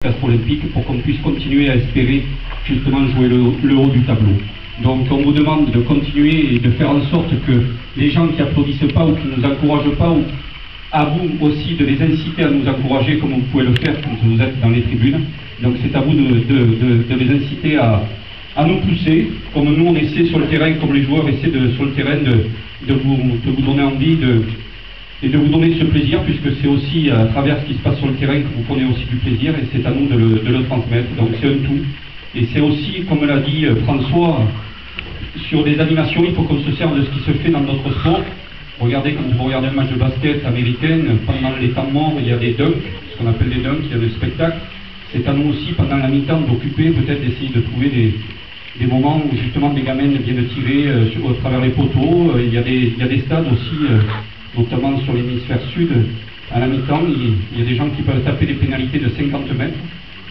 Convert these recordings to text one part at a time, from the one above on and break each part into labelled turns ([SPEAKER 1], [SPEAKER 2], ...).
[SPEAKER 1] castre olympique pour qu'on puisse continuer à espérer justement jouer le haut du tableau. Donc on vous demande de continuer et de faire en sorte que les gens qui applaudissent pas ou qui ne nous encouragent pas, ou à vous aussi de les inciter à nous encourager comme vous pouvez le faire quand vous êtes dans les tribunes. Donc c'est à vous de les inciter à nous pousser, comme nous on essaie sur le terrain, comme les joueurs essaient sur le terrain de vous donner envie et de vous donner ce plaisir, puisque c'est aussi à travers ce qui se passe sur le terrain que vous prenez aussi du plaisir, et c'est à nous de le transmettre. Donc c'est un tout. Et c'est aussi, comme l'a dit François, sur les animations, il faut qu'on se serve de ce qui se fait dans notre sport. Regardez, quand vous regardez un match de basket américain, pendant les temps morts, il y a des dunks, ce qu'on appelle des dunks, il y a des spectacles. C'est à nous aussi, pendant la mi-temps, d'occuper, peut-être d'essayer de trouver des moments où justement des gamins viennent tirer à travers les poteaux. Il y a des stades aussi, notamment sur l'hémisphère sud, à la mi-temps, il y a des gens qui peuvent taper des pénalités de 50 mètres.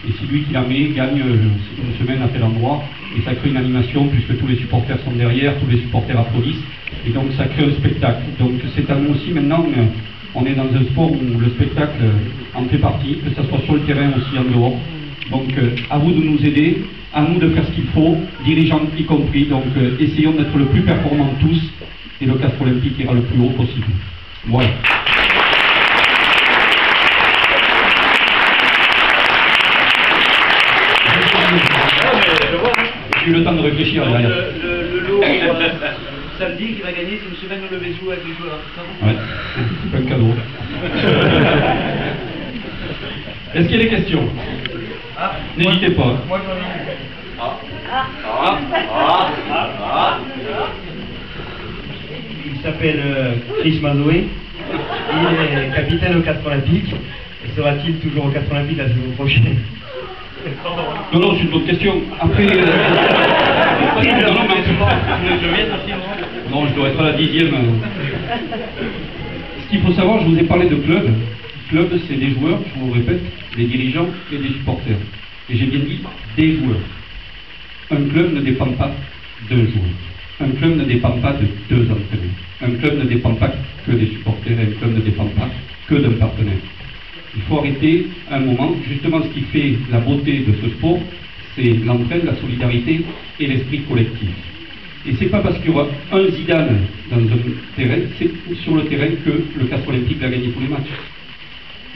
[SPEAKER 1] Et c'est lui qui la met, gagne une semaine à tel endroit, et ça crée une animation puisque tous les supporters sont derrière, tous les supporters applaudissent, et donc ça crée un spectacle. Donc c'est à nous aussi maintenant, on est dans un sport où le spectacle en fait partie, que ce soit sur le terrain aussi en dehors. Donc à vous de nous aider, à nous de faire ce qu'il faut, dirigeants y compris, donc essayons d'être le plus performants tous, et le castre olympique ira le plus haut possible. Voilà. J'ai eu le temps de réfléchir derrière.
[SPEAKER 2] Le lot samedi qui va gagner, c'est une semaine au lever sous avec les joueurs, c'est ça?
[SPEAKER 1] Ouais, c'est pas un cadeau. Est-ce qu'il y a des questions? N'hésitez pas.
[SPEAKER 2] Moi j'en ai une.
[SPEAKER 3] Il s'appelle Chris Mazoé, il est capitaine au castre olympique, et sera-t-il toujours au castre olympique la saison prochaine?
[SPEAKER 1] Non, c'est une bonne question. Après, non, je dois être à la 10e. Ce qu'il faut savoir, je vous ai parlé de club. Club, c'est des joueurs, je vous répète, des dirigeants et des supporters. Et j'ai bien dit des joueurs. Un club ne dépend pas d'un joueur. Un club ne dépend pas de deux entraîneurs. Un club ne dépend pas que des supporters, et un club ne dépend pas que d'un partenaire. Il faut arrêter un moment, justement ce qui fait la beauté de ce sport, c'est l'entraide, la solidarité et l'esprit collectif. Et c'est pas parce qu'il y aura un Zidane dans un terrain, c'est sur le terrain que le castre olympique va gagner tous les matchs.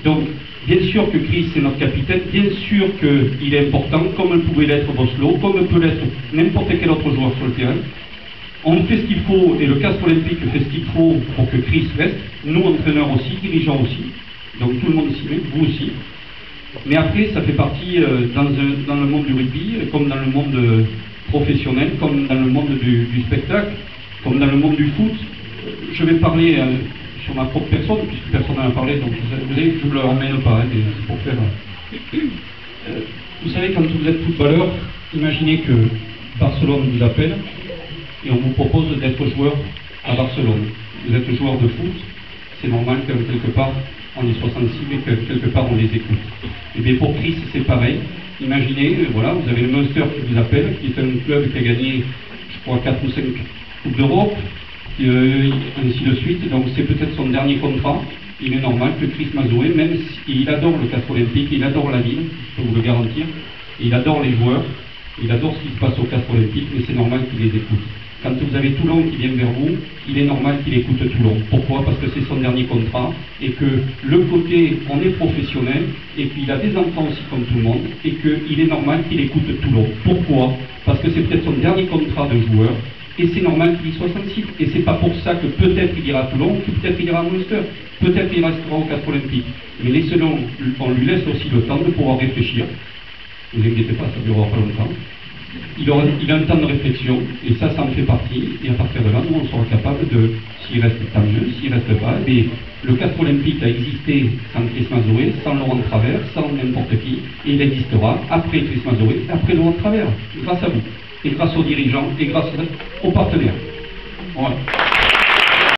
[SPEAKER 1] Donc, bien sûr que Chris est notre capitaine, bien sûr qu'il est important, comme pouvait l'être Boslo, comme peut l'être n'importe quel autre joueur sur le terrain. On fait ce qu'il faut, et le castre olympique fait ce qu'il faut pour que Chris reste, nous entraîneurs aussi, dirigeants aussi. Donc tout le monde s'y met, vous aussi. Mais après, ça fait partie dans le monde du rugby, comme dans le monde professionnel, comme dans le monde du spectacle, comme dans le monde du foot. Je vais parler sur ma propre personne, puisque personne n'en a parlé, donc vous savez que je ne le ramène pas, hein, c'est pour faire... vous savez, quand vous êtes footballeur, imaginez que Barcelone vous appelle, et on vous propose d'être joueur à Barcelone. Vous êtes joueur de foot, c'est normal que quelque part, on est 66, mais que quelque part on les écoute. Et bien pour Chris, c'est pareil. Imaginez, voilà, vous avez le Munster qui vous appelle, qui est un club qui a gagné, je crois, 4 ou 5 Coupes d'Europe, ainsi de suite. Donc c'est peut-être son dernier contrat. Il est normal que Chris Mazoé, même s'il adore le castre olympique, il adore la ville, je peux vous le garantir, il adore les joueurs, il adore ce qui se passe au castre olympique, mais c'est normal qu'il les écoute. Quand vous avez Toulon qui vient vers vous, il est normal qu'il écoute Toulon. Pourquoi? Parce que c'est son dernier contrat et que le côté, on est professionnel et qu'il a des enfants aussi comme tout le monde et qu'il est normal qu'il écoute Toulon. Pourquoi? Parce que c'est peut-être son dernier contrat de joueur et c'est normal qu'il y soit sensible. Et c'est pas pour ça que peut-être il ira à Toulon, que peut-être il ira à Munster, peut-être il restera au castre olympique. Mais laissez-le, on lui laisse aussi le temps de pouvoir réfléchir. Ne vous inquiétez pas, ça ne durera pas longtemps. Il a un temps de réflexion, et ça en fait partie, et à partir de là, nous, on sera capable de, s'il reste tant mieux, s'il reste pas, mais le castre olympique a existé sans Chris Mazoé, sans Laurent Travers, sans n'importe qui, et il existera après Chris Mazoé, après Laurent Travers, grâce à vous, et grâce aux dirigeants, et grâce aux partenaires. Voilà.